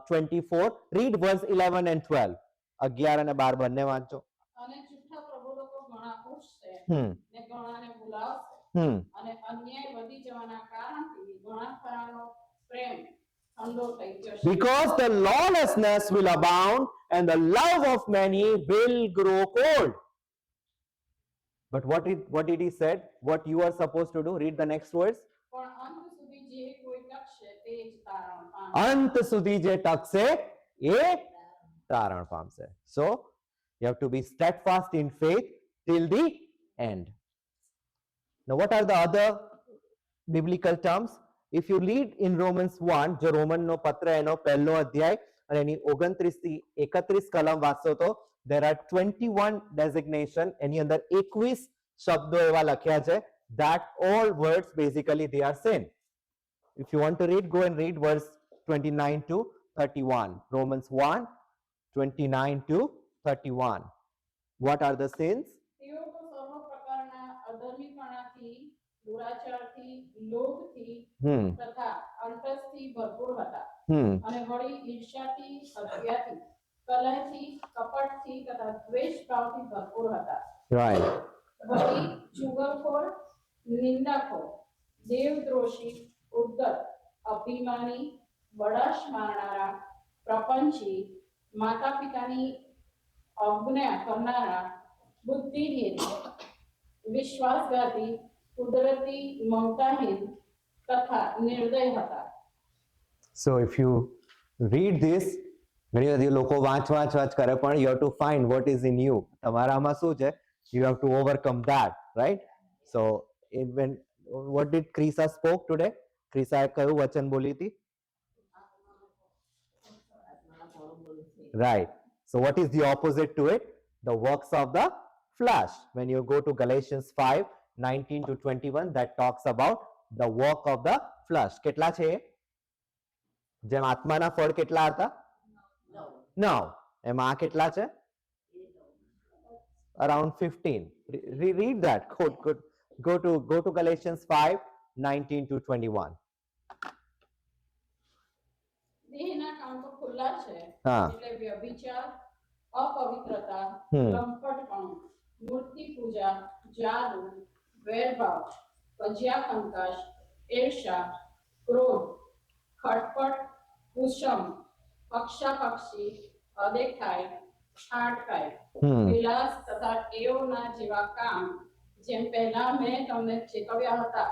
Speaker 1: 24, read verse 11 and 12. 11 અને 12 બંને વાંચો.
Speaker 2: અને જૂઠા પ્રભુ લોકો ઘણા ઉઠશે
Speaker 1: હમ
Speaker 2: ને ઘણાને ભૂલાવશે
Speaker 1: હમ
Speaker 2: અને અન્યાય વધી જવાના કારણથી ઘણા ખરાનો પ્રેમ ઠંડો થઈ જશે.
Speaker 1: Because the lawlessness will abound and the love of many will grow cold. But what did he said? What you are supposed to do? Read the next verse.
Speaker 2: પણ અંત સુધી જે કોઈ ટકશે તે જ તારણ પામશે.
Speaker 1: અંત સુધી જે ટકશે એ તારણ પામશે. So you have to be steadfast in faith till the end. Now what are the other biblical terms? If you read in Romans 1, जो रोमन नो पत्र एनो पहलो अध्याय અને એની 29 થી 31 કલમ વાંચો તો there are 21 designation, એની અંદર 21 શબ્દો એવા લખ્યા છે that all words basically they are same. If you want to read, go and read verse 29 to 31. Romans 1, 29 to 31. What are the sins?
Speaker 2: તેઓ તો સર્વ પ્રકારના અધર્મીપણાથી, દુરાચારથી, લોભથી તથા અંતસથી ભરપૂર હતા અને વળી ઈર્ષ્યાથી, હત્યાથી, કલહથી, કપટથી તથા દ્વેષભાવથી ભરપૂર હતા.
Speaker 1: Right.
Speaker 2: વળી ચુગલખોર, નિંદાખોર, દેવદ્રોષી, ઉદ્ધત, અભિમાની, બળાશ મારનારા, પ્રપંચી, માતા પિતાની અવજ્ઞા કરનારા, બુદ્ધિહીન, વિશ્વાસઘાતી, કુદરતી મમતાહીન તથા નિર્દય હતા.
Speaker 1: So if you read this, ઘણી બધી લોકો વાંચ કરે પણ you have to find what is in you. તમારામાં શું છે? You have to overcome that, right? So when what did Krisa spoke today? Krisa એ કયું વચન બોલી હતી? Right. So what is the opposite to it? The works of the flesh. When you go to Galatians 5, 19 to 21, that talks about the work of the flesh. કેટલા છે? જેમ આત્માના ફળ કેટલા હતા? 9. એમાં આ કેટલા છે? Around 15. Read that. Good. Go to Galatians 5, 19 to 21.
Speaker 2: દેહના કામ તો ખુલ્લા છે,
Speaker 1: હા.
Speaker 2: એટલે વ્યભિચાર, અપવિત્રતા, લંપટપણું, મૂર્તિ પૂજા, જાદુ, વેરભાવ, કજિયાકંકાશ, ઈર્ષા, ક્રોધ, ખટપટ, કુસમ, પક્ષાપક્ષી, અદેખાઈ, છાટકાઈ, વિલાસ તથા ટેવોના જેવા કામ જેમ પહેલા મેં તમને ચેતવ્યા હતા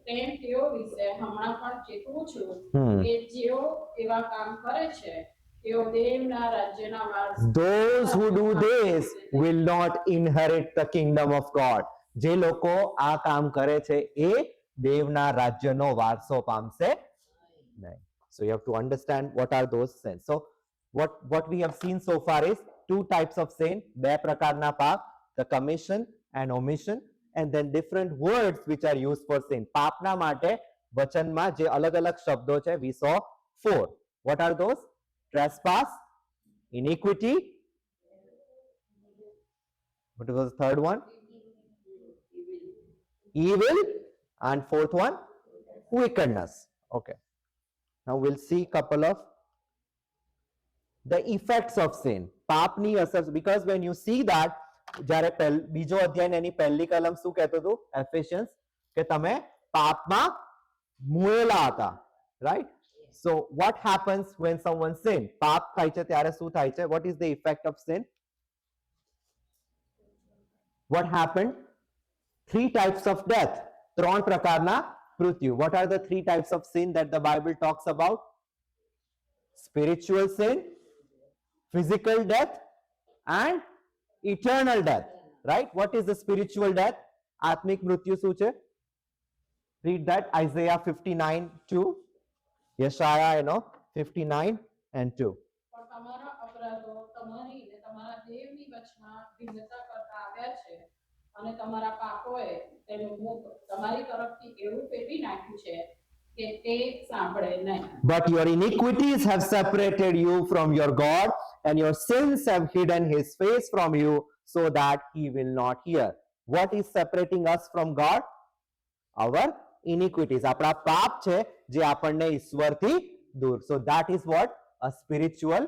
Speaker 2: તેમ તેઓ વિશે હમણાં પણ ચેતવું છું કે જેઓ એવા કામ કરે છે તેઓ દેવના રાજ્યના વારસ.
Speaker 1: Those who do this will not inherit the kingdom of God. જે લોકો આ કામ કરે છે એ દેવના રાજ્યનો વારસો પામશે નહીં. So you have to understand what are those sins. So what we have seen so far is two types of sin, બે પ્રકારના પાપ, the commission and omission, and then different words which are used for sin. પાપના માટે વચનમાં જે અલગ અલગ શબ્દો છે, we saw 4. What are those? Trespass, iniquity. What was the third one? Evil. And fourth one? Wickedness. Okay. Now we'll see couple of the effects of sin. પાપની અસર, because when you see that, જ્યારે બીજો અધ્યાય એની પહેલી કલમ શું કહેતો હતું? Efficiency, કે તમે પાપમાં મુએલા હતા, right? So what happens when someone sin? પાપ થાય છે ત્યારે શું થાય છે? What is the effect of sin? What happened? 3 types of death. 3 પ્રકારના મૃત્યુ. What are the 3 types of sin that the Bible talks about? Spiritual sin, physical death, and eternal death. right? What is the spiritual death? આત્મિક મૃત્યુ શું છે? Read that, Isaiah 59:2. યશાયા 59:2.
Speaker 2: પણ તમારા અપરાધો તમારી ને તમારા દેવની વચમાં ભિન્નતા કરતા આવ્યા છે અને તમારા પાપોએ તેનું મુખ તમારી તરફથી એવું ફેરવી નાખ્યું છે કે તે સાંભળે નહીં.
Speaker 1: But your iniquities have separated you from your God, and your sins have hidden his face from you, so that he will not hear. What is separating us from God? Our iniquities. આપણા પાપ છે જે આપણને ઈશ્વરથી દૂર. So that is what? A spiritual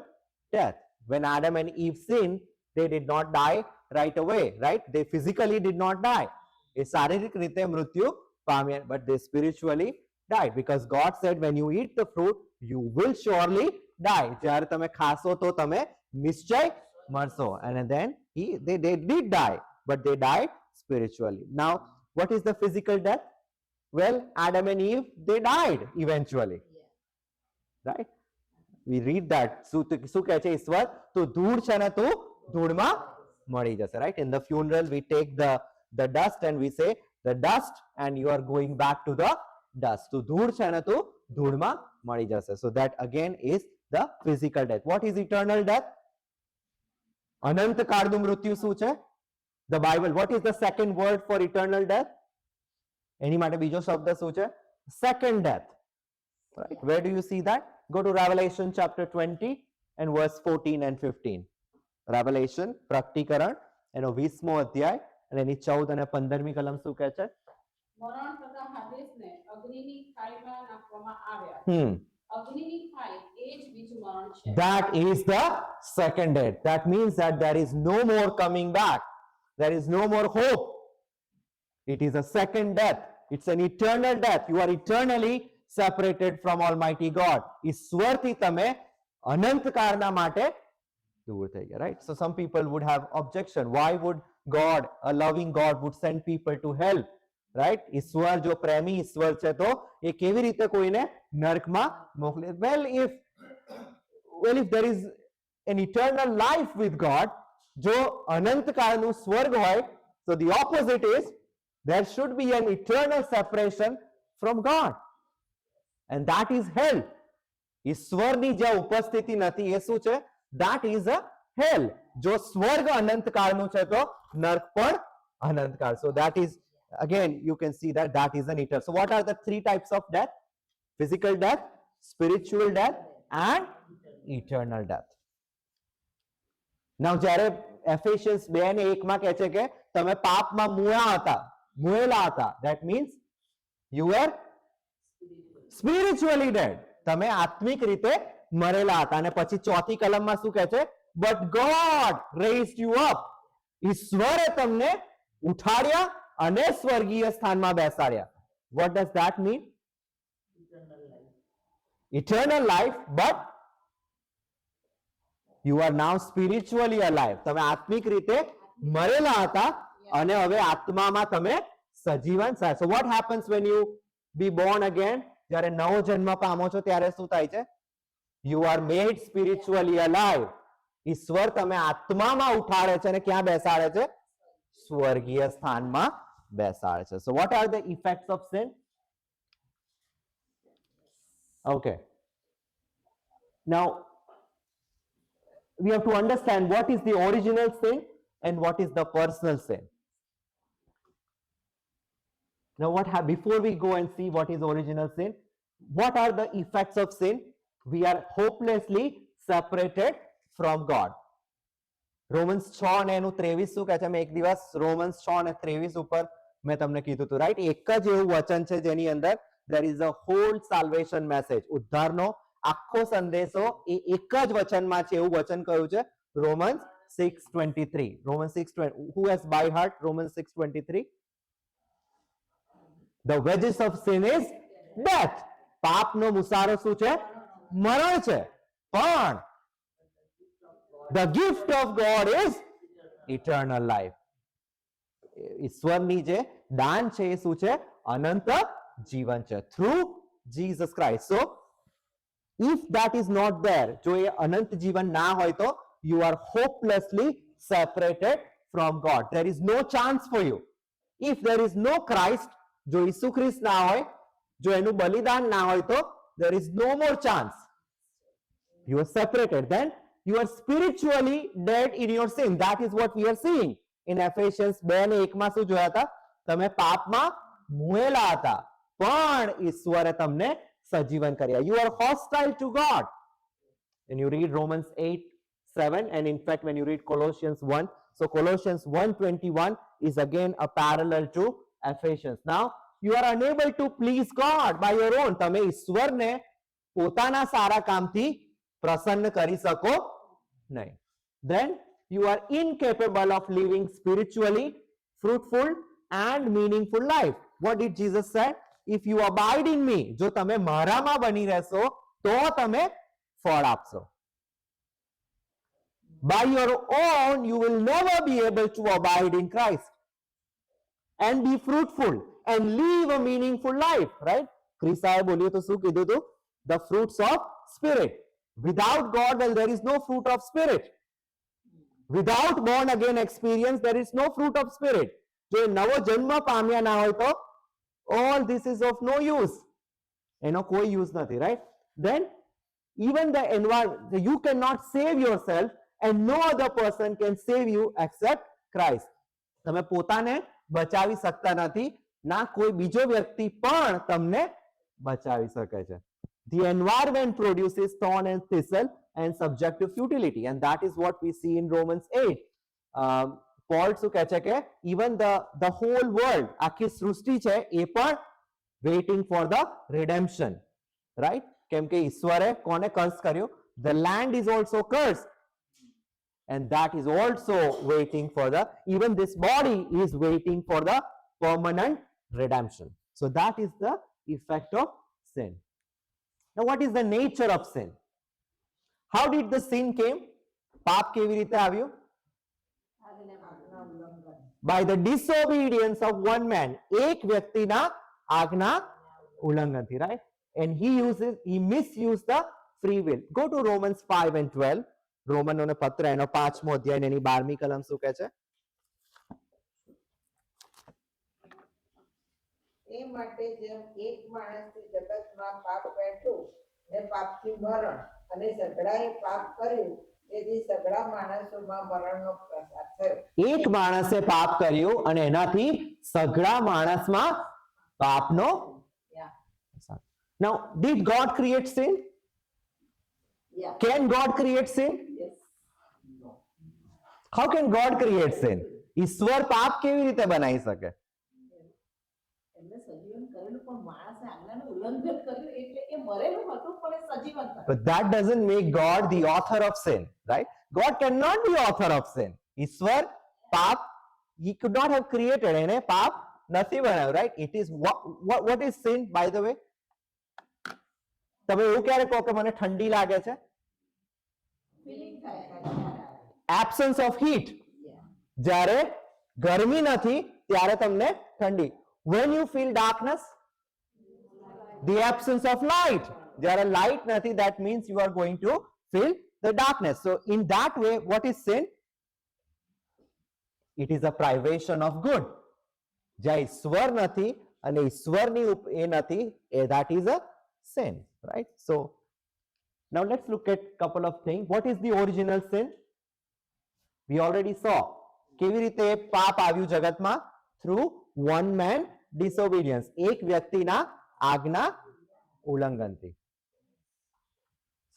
Speaker 1: death. When Adam and Eve sinned, they did not die right away, right? They physically did not die. એ શારીરિક રીતે મૃત્યુ પામ્યા, but they spiritually died, because God said, when you eat the fruit, you will surely die. જ્યારે તમે ખાશો તો તમે નિશ્ચય મરશો. And then they did die, but they died spiritually. Now, what is the physical death? Well, Adam and Eve, they died eventually, right? We read that. શું કહે છે ઈશ્વર? તું ધૂળ છે ને તું ધૂળમાં મળી જશે, right? In the funeral, we take the dust and we say, the dust, and you are going back to the dust. તું ધૂળ છે ને તું ધૂળમાં મળી જશે. So that again is the physical death. What is eternal death? અનંત કાળનું મૃત્યુ શું છે? The Bible. What is the second word for eternal death? એની માટે બીજો શબ્દ શું છે? Second death. Right? Where do you see that? Go to Revelation chapter 20 and verse 14 and 15. Revelation, પ્રકટીકરણ, એનો 20મો અધ્યાય અને એની 14 અને 15મી કલમ શું કહે છે?
Speaker 2: મરણ થતા હાદેસને અગ્નિની ખાઈમાં નાખવામાં આવ્યા. અગ્નિની ખાઈ એ જ બીજું મરણ છે.
Speaker 1: That is the second death. That means that there is no more coming back. There is no more hope. It is a second death. It's an eternal death. You are eternally separated from Almighty God. ઈશ્વરથી તમે અનંતકાળના માટે દૂર થઈ ગયા, right? So some people would have objection. Why would God, a loving God, would send people to hell? Right? ઈશ્વર જો પ્રેમી ઈશ્વર છે તો એ કેવી રીતે કોઈને નરકમાં મોકલે? Well, if there is an eternal life with God, જો અનંતકાળનું સ્વર્ગ હોય, so the opposite is there should be an eternal separation from God, and that is hell. ઈશ્વરની જે ઉપસ્થિતિ નથી એ શું છે? That is a hell. જો સ્વર્ગ અનંતકાળનું છે તો નર્ક પણ અનંતકાળ. So that is, again, you can see that is an eternal. So what are the three types of death? Physical death, spiritual death, and eternal death. Now, જ્યારે Ephesians 2:1 કહે છે કે તમે પાપમાં મુએલા હતા, that means you were spiritually dead. તમે આત્મિક રીતે મરેલા હતા. અને પછી ચોથી કલમમાં શું કહે છે? But God raised you up. ઈશ્વરે તમને ઉઠાડ્યા અને સ્વર્ગીય સ્થાનમાં બેસાડ્યા. What does that mean? Eternal life, but you are now spiritually alive. તમે આત્મિક રીતે મરેલા હતા અને હવે આત્મામાં તમે સજીવન થાય. So what happens when you be born again? જ્યારે નવો જન્મ પામો છો ત્યારે શું થાય છે? You are made spiritually alive. ઈશ્વર તમે આત્મામાં ઉઠાડે છે અને ક્યાં બેસાડે છે? સ્વર્ગીય સ્થાનમાં બેસાડે છે. So what are the effects of sin? Okay. Now, we have to understand what is the original sin and what is the personal sin. Now, before we go and see what is original sin, what are the effects of sin? We are hopelessly separated from God. Romans 6:23 શું કહે છે? મેં એક દિવસ Romans 6:23 ઉપર મેં તમને કીધું હતું, રાઈટ? એક જ એવું વચન છે જેની અંદર there is a whole salvation message. ઉદ્ધારનો આખો સંદેશો એ એક જ વચનમાં છે એવું વચન કહ્યું છે. Romans 6:23. Romans 6:20. Who has by heart Romans 6:23? The wages of sin is death. પાપનો મુસારો શું છે? મરણ છે. પણ the gift of God is eternal life. ઈશ્વરની જે દાન છે એ શું છે? અનંત જીવન છે. Through Jesus Christ. So if that is not there, જો એ અનંત જીવન ના હોય તો you are hopelessly separated from God. There is no chance for you. If there is no Christ, જો ઈસુ ખ્રિસ્ત ના હોય, જો એનું બલિદાન ના હોય, તો there is no more chance. You are separated. Then you are spiritually dead in your sin. That is what we are seeing in Ephesians 2:1 માં શું જોયા હતા? તમે પાપમાં મુએલા હતા, પણ ઈશ્વરે તમને સજીવન કર્યા. You are hostile to God. And you read Romans 8:7, and in fact when you read Colossians 1, so Colossians 1:21 is again a parallel to Ephesians. Now you are unable to please God by your own. તમે ઈશ્વરને પોતાના સારા કામથી પ્રસન્ન કરી શકો નહીં. Then you are incapable of living spiritually fruitful and meaningful life. What did Jesus say? If you abide in me, જો તમે મારામાં બની રહેશો, તો તમે ફળ આપશો. By your own, you will never be able to abide in Christ and be fruitful and live a meaningful life, right? Chrisaye બોલ્યું તો શું કીધું હતું? The fruits of spirit. Without God, well, there is no fruit of spirit. Without born again experience, there is no fruit of spirit. જો નવો જન્મ પામ્યા ના હોય તો all this is of no use. એનો કોઈ use નથી, right? Then even the environment, you cannot save yourself and no other person can save you except Christ. તમે પોતાને બચાવી શકતા નથી, ના કોઈ બીજો વ્યક્તિ પણ તમને બચાવી શકે છે. The environment produces thorn and thistle and subject to futility, and that is what we see in Romans 8. Paul શું કહે છે કે even the whole world, આખી સૃષ્ટિ છે, એ પણ waiting for the redemption, right? કેમ કે ઈશ્વરે કોને કર્સ કર્યો? The land is also cursed, and that is also waiting for the, even this body is waiting for the permanent redemption. So that is the effect of sin. Now what is the nature of sin? How did the sin came? પાપ કેવી રીતે આવ્યું? By the disobedience of one man. એક વ્યક્તિના આજ્ઞા ઉલ્લંઘનથી, right? And he misused the free will. Go to Romans 5:12. રોમનોને પત્ર એનો 5મો અધ્યાય એની 12મી કલમ શું કહે છે?
Speaker 3: એ માટે જેમ એક માણસથી જગતમાં પાપ બેઠું ને પાપથી મરણ અને સઘળાએ પાપ કર્યું, તેથી સઘળા માણસોમાં મરણનો પ્રસાર થયો.
Speaker 1: એક માણસે પાપ કર્યું અને એનાથી સઘળા માણસમાં પાપનો. Now, did God create sin?
Speaker 3: Yeah.
Speaker 1: Can God create sin?
Speaker 3: Yes.
Speaker 1: How can God create sin? ઈશ્વર પાપ કેવી રીતે બનાવી શકે?
Speaker 2: એમને સજીવન કરેલું, પણ માણસે આજ્ઞાનું ઉલ્લંઘન કર્યું એટલે એ મરેલું હતું, પણ એ સજીવન કર્યું.
Speaker 1: But that doesn't make God the author of sin, right? God cannot be author of sin. ઈશ્વર પાપ, he could not have created, એને પાપ નથી બનાવ્યું, right? It is what is sin, by the way? તમે એવું ક્યારે કહો કે મને ઠંડી લાગે છે?
Speaker 2: ફિલિંગ થાય.
Speaker 1: Absence of heat.
Speaker 3: Yeah.
Speaker 1: જ્યારે ગરમી નથી ત્યારે તમને ઠંડી. When you feel darkness, the absence of light. જ્યારે light નથી, that means you are going to feel the darkness. So in that way, what is sin? It is a privation of good. જ્યાં ઈશ્વર નથી અને ઈશ્વરની એ નથી, that is a sin, right? So now let's look at couple of things. What is the original sin? We already saw કેવી રીતે પાપ આવ્યું જગતમાં? Through one man disobedience. એક વ્યક્તિના આજ્ઞા ઉલ્લંઘનથી.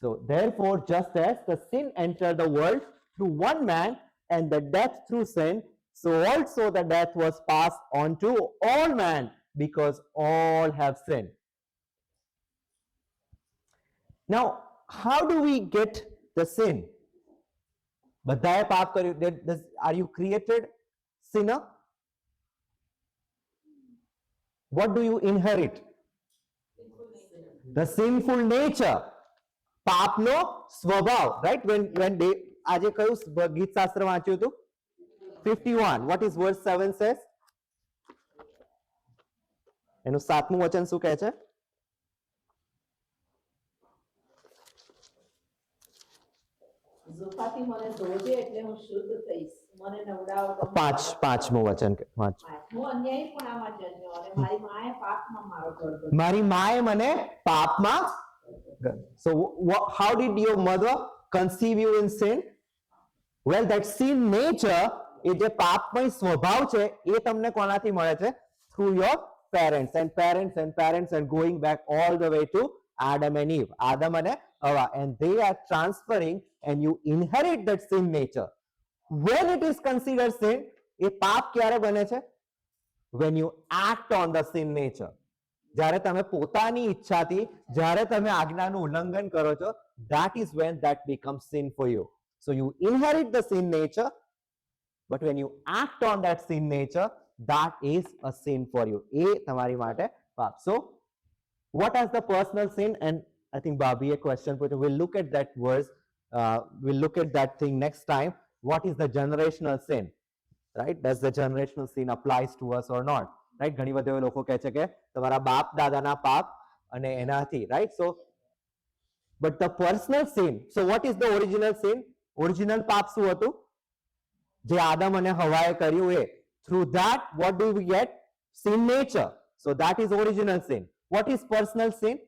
Speaker 1: So therefore, just as the sin entered the world through one man and the death through sin, so also the death was passed on to all men because all have sinned. Now, how do we get the sin? બધાએ પાપ કર્યું. Are you created sinner? What do you inherit? The sinful nature. પાપનો સ્વભાવ, right? When આજે કયું ગીત શાસ્ત્ર વાંચ્યું હતું? 51. What is verse 7 says? એનું 7મું વચન શું કહે છે?
Speaker 2: ઝુફાથી મને ધોજે એટલે હું શુદ્ધ થઈશ.
Speaker 3: મને નવડાવો તો
Speaker 1: પાંચમું વચન વાંચ.
Speaker 3: હું અન્યાયીપણામાં જન્મ્યો અને મારી માએ પાપમાં મારો ગર્ભ
Speaker 1: મારી માએ મને પાપમાં. So how did your mother conceive you in sin? Well, that sin nature, એ જે પાપમય સ્વભાવ છે એ તમને કોનાથી મળે છે? Through your parents and parents and parents and going back all the way to Adam and Eve. Adam અને Hava, and they are transferring and you inherit that sin nature. When it is considered sin, એ પાપ ક્યારે બને છે? When you act on the sin nature. જ્યારે તમે પોતાની ઈચ્છાથી જ્યારે તમે આજ્ઞાનું ઉલ્લંઘન કરો છો, that is when that becomes sin for you. So you inherit the sin nature, but when you act on that sin nature, that is a sin for you. એ તમારી માટે પાપ. So what is the personal sin? And I think Bobby a question put. We'll look at that verse. We'll look at that thing next time. What is the generational sin? Right? Does the generational sin applies to us or not? Right? ઘણી બધા લોકો કહે છે કે તમારા બાપ દાદાના પાપ અને એનાથી, right? So but the personal sin, so what is the original sin? Original પાપ શું હતું? જે આદમ અને હવાએ કર્યું એ. Through that, what do we get? Sin nature. So that is original sin. What is personal sin?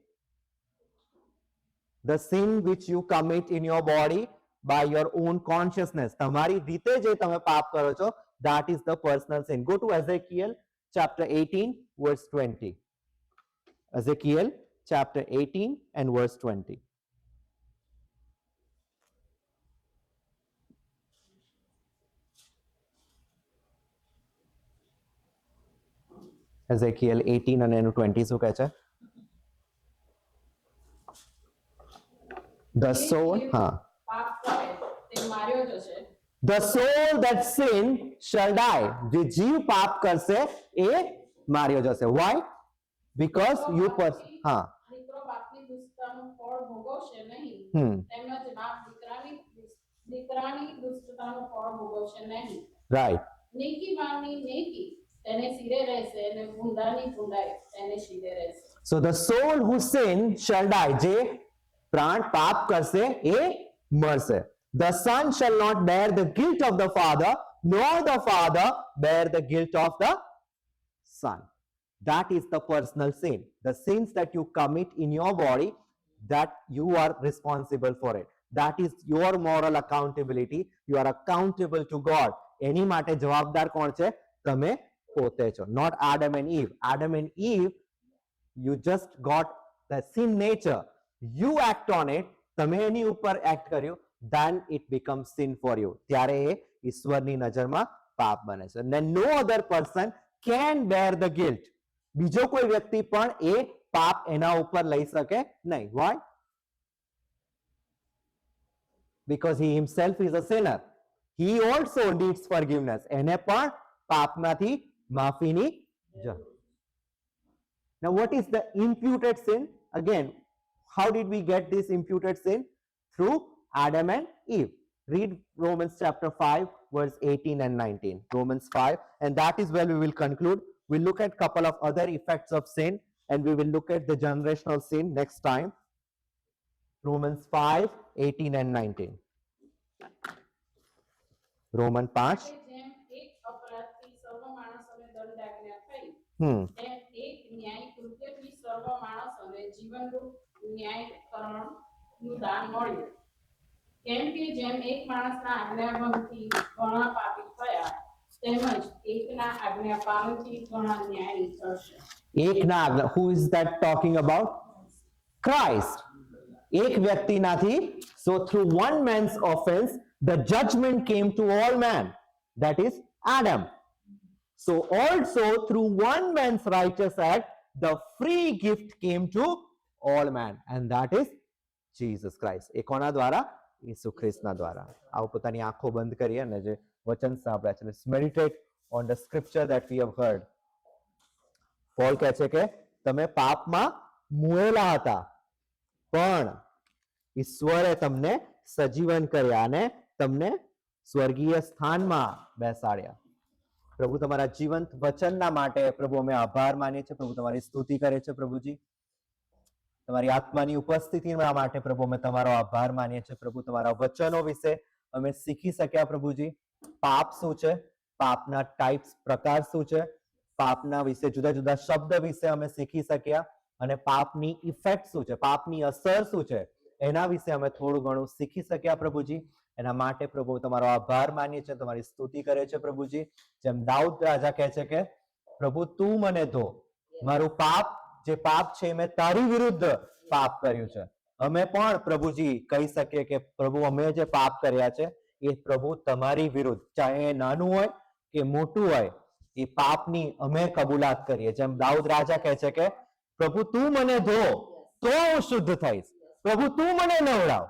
Speaker 1: The sin which you commit in your body by your own consciousness. તમારી રીતે જે તમે પાપ કરો છો, that is the personal sin. Go to Ezekiel chapter 18 verse 20. Ezekiel chapter 18 and verse 20. Ezekiel 18 and 20 શું કહે છે? The soul,
Speaker 2: પાપ કરે તે માર્યો જશે.
Speaker 1: The soul that sin shall die. જે જીવ પાપ કરશે એ માર્યો જશે. Why? Because you
Speaker 2: દીકરો બાપની દુષ્ટતાનું ફળ ભોગવશે નહીં, તેમજ બાપ દીકરાની દુષ્ટતાનું ફળ ભોગવશે નહીં.
Speaker 1: Right.
Speaker 2: નીતિમાનની નીતિ તેને શિરે રહેશે અને ભૂંડાની ભૂંડાઈ તેને શિરે રહેશે.
Speaker 1: So the soul who sin shall die. જે પ્રાણ પાપ કરશે એ મરશે. The son shall not bear the guilt of the father, nor the father bear the guilt of the son. That is the personal sin. The sins that you commit in your body, that you are responsible for it. That is your moral accountability. You are accountable to God. એની માટે જવાબદાર કોણ છે? તમે પોતે છો. Not Adam and Eve. Adam and Eve, you just got the sin nature. You act on it. તમે એની ઉપર act કર્યું, then it becomes sin for you. ત્યારે એ ઈશ્વરની નજરમાં પાપ બને છે. And then no other person can bear the guilt. બીજો કોઈ વ્યક્તિ પણ એ પાપ એના ઉપર લઈ શકે નહીં. Why? Because he himself is a sinner. He also needs forgiveness. એને પણ પાપમાંથી માફીની જરૂર. Now what is the imputed sin? Again, how did we get this imputed sin? Through Adam and Eve. Read Romans chapter 5 verse 18 and 19. Romans 5, and that is where we will conclude. We'll look at couple of other effects of sin, and we will look at the generational sin next time. Romans 5, 18 and 19. Roman 5.
Speaker 2: જેમ એક અપરાધથી સર્વ માણસોને દંડાજ્ઞા થઈ, તેમ એક ન્યાય કૃત્યથી સર્વ માણસોને જીવનરૂપ ન્યાયકરણનું દાન મળ્યું. કેમ કે જેમ એક માણસના આજ્ઞાભંગથી ઘણા પાપી થયા, તેમજ એકના આજ્ઞાપાલનથી ઘણા ન્યાયી થશે.
Speaker 1: એકના આજ્ઞા, who is that talking about? Christ. એક વ્યક્તિનાથી, so through one man's offense the judgment came to all man, that is Adam. So also through one man's righteous act the free gift came to all man, and that is Jesus Christ. એ કોના દ્વારા? ઈસુ ખ્રિસ્તના દ્વારા. આવો પોતાની આંખો બંધ કરી અને જે વચન સાંભળ્યા છે, let's meditate on the scripture that we have heard. Paul કહે છે કે તમે પાપમાં મુએલા હતા, પણ ઈશ્વરે તમને સજીવન કર્યા અને તમને સ્વર્ગીય સ્થાનમાં બેસાડ્યા. પ્રભુ તમારા જીવંત વચનના માટે પ્રભુ અમે આભાર માનીએ છીએ. પ્રભુ તમારી સ્તુતિ કરે છે. પ્રભુજી તમારી આત્માની ઉપસ્થિતિના માટે પ્રભુ અમે તમારો આભાર માનીએ છીએ. પ્રભુ તમારા વચનો વિશે અમે શીખી શક્યા. પ્રભુજી પાપ શું છે, પાપના ટાઈપ્સ પ્રકાર શું છે, પાપના વિશે જુદા જુદા શબ્દ વિશે અમે શીખી શક્યા, અને પાપની ઇફેક્ટ શું છે, પાપની અસર શું છે, એના વિશે અમે થોડું ઘણું શીખી શક્યા પ્રભુજી. એના માટે પ્રભુ તમારો આભાર માનીએ છીએ, તમારી સ્તુતિ કરે છે પ્રભુજી. જેમ દાઉદ રાજા કહે છે કે પ્રભુ તું મને ધો, મારું પાપ જે પાપ છે મેં તારી વિરુદ્ધ પાપ કર્યું છે. અમે પણ પ્રભુજી કહી શકીએ કે પ્રભુ અમે જે પાપ કર્યા છે એ પ્રભુ તમારી વિરુદ્ધ, ચાહે એ નાનું હોય કે મોટું હોય, એ પાપની અમે કબૂલાત કરીએ. જેમ દાઉદ રાજા કહે છે કે પ્રભુ તું મને ધો તો હું શુદ્ધ થઈશ, પ્રભુ તું મને નવડાવ.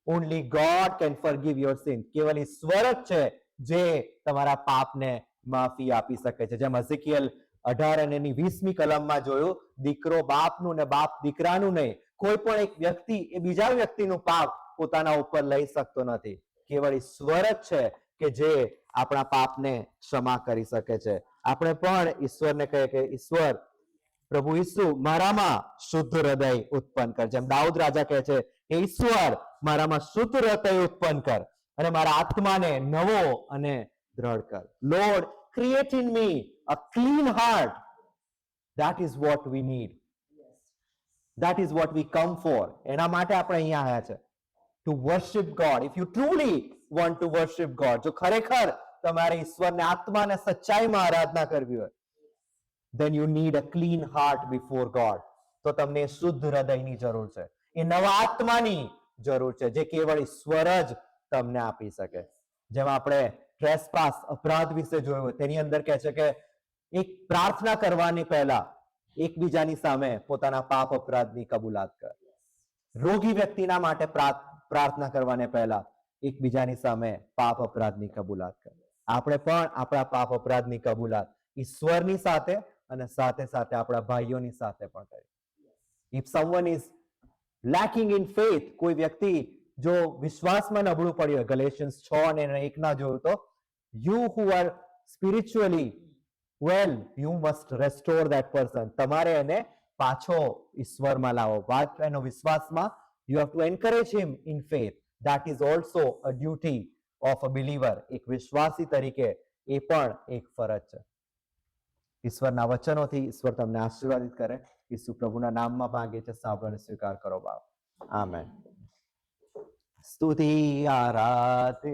Speaker 1: Only God can forgive your sin. કેવલ ઈશ્વર જ છે જે તમારા પાપને માફી આપી શકે છે. જેમ હઝકીએલ 18 અને એની 20મી કલમમાં જોયું, દીકરો બાપનું ને બાપ દીકરાનું નહીં. કોઈ પણ એક વ્યક્તિ એ બીજા વ્યક્તિનું પાપ પોતાના ઉપર લઈ શકતો નથી. કેવળ ઈશ્વર જ છે કે જે આપણા પાપને ક્ષમા કરી શકે છે. આપણે પણ ઈશ્વરને કહીએ કે ઈશ્વર પ્રભુ ઈસુ મારામાં શુદ્ધ હૃદય ઉત્પન્ન કર. જેમ દાઉદ રાજા કહે છે કે ઈશ્વર મારામાં શુદ્ધ હૃદય ઉત્પન્ન કર અને મારા આત્માને નવો અને દ્રઢ કર. Lord create in me a clean heart. That is what we need. That is what we come for. એના માટે આપણે અહીંયા આવ્યા છે. To worship God. If you truly want to worship God, જો ખરેખર તમારે ઈશ્વરને આત્માને સચ્ચાઈમાં આરાધના કરવી હોય, then you need a clean heart before God. તો તમને શુદ્ધ હૃદયની જરૂર છે, એ નવા આત્માની જરૂર છે, જે કેવળ ઈશ્વર જ તમને આપી શકે. જેમ આપણે ટ્રેસપાસ અપરાધ વિશે જોયું, તેની અંદર કહે છે કે એક પ્રાર્થના કરવાની પહેલા એકબીજાની સામે પોતાના પાપ અપરાધની કબૂલાત કર. રોગી વ્યક્તિના માટે પ્રાર્થના કરવાને પહેલા એકબીજાની સામે પાપ અપરાધની કબૂલાત કર. આપણે પણ આપણા પાપ અપરાધની કબૂલાત ઈશ્વરની સાથે અને સાથે સાથે આપણા ભાઈઓની સાથે પણ કરીએ. If someone is lacking in faith, કોઈ વ્યક્તિ જો વિશ્વાસમાં નબળું પડ્યું હોય, ગલેશિયન્સ 6 અને 1 જોયું તો, you who are spiritually well, you must restore that person. તમારે એને પાછો ઈશ્વરમાં લાવો, એનો વિશ્વાસમાં. You have to encourage him in faith. That is also a duty of a believer. એક વિશ્વાસી તરીકે એ પણ એક ફરજ છે. ઈશ્વરના વચનોથી ઈશ્વર તમને આશીર્વાદિત કરે. ઈસુ પ્રભુના નામમાં માંગે છે, સાંભળો સ્વીકાર કરો બાપ. આમેન. સ્તુતિ આરાધે